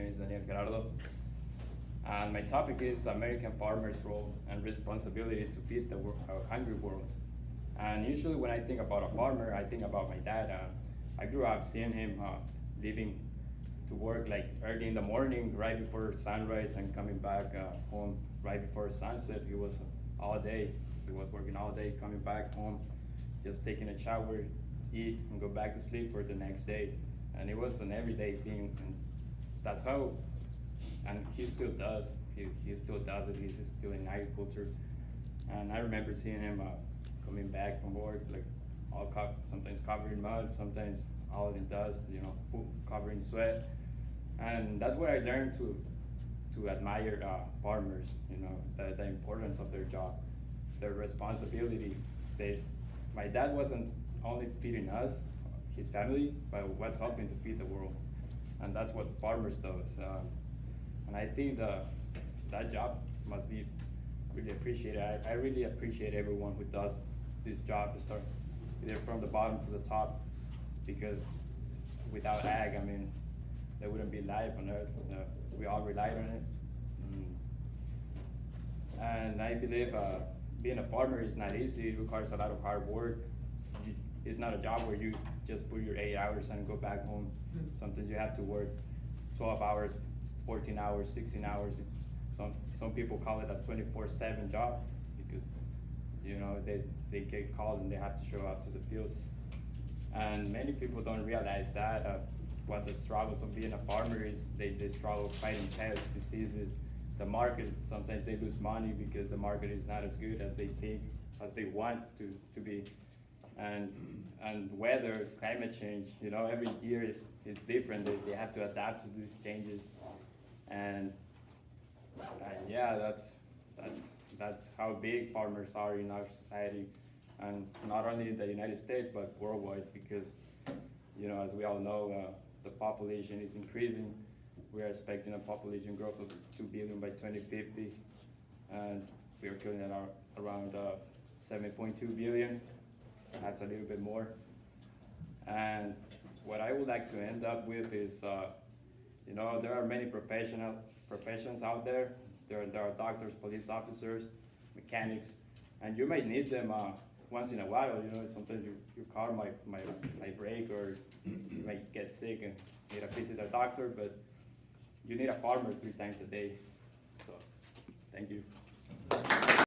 is Gerardo. And my topic is American farmers' role and responsibility to feed the hungry world. And usually when I think about a farmer, I think about my dad. I grew up seeing him leaving to work like early in the morning, right before sunrise, and coming back home right before sunset. He was all day. He was working all day, coming back home, just taking a shower, eat, and go back to sleep for the next day. And it was an everyday thing, and that's how, and he still does. He still does it. He's still in agriculture. And I remember seeing him coming back from work, like sometimes covered in mud, sometimes all in dust, covered in sweat. And that's where I learned to admire farmers, the importance of their job, their responsibility. My dad wasn't only feeding us, his family, but was helping to feed the world. And that's what farmers does. And I think that job must be really appreciated. I really appreciate everyone who does this job to start either from the bottom to the top, because without ag, there wouldn't be life on Earth. We all relied on it. And I believe being a farmer is not easy. It requires a lot of hard work. It's not a job where you just put your 8 hours and go back home. Sometimes you have to work 12 hours, 14 hours, 16 hours. Some people call it a 24/7 job because they get called and they have to show up to the field. And many people don't realize that what the struggles of being a farmer is. They struggle fighting pests, diseases. The market, sometimes they lose money because the market is not as good as they think, as they want to be. And weather, climate change, every year is different. They have to adapt to these changes. And yeah, that's how big farmers are in our society, and not only in the United States but worldwide, because as we all know, the population is increasing. We are expecting a population growth of 2 billion by 2050, and we are currently at around 7.2 billion. That's a little bit more. And what I would like to end up with is, there are many professions out there. There are doctors, police officers, mechanics, and you might need them once in a while. Sometimes your car might break, or you might get sick and need to visit a doctor, but you need a farmer 3 times a day. So, thank you.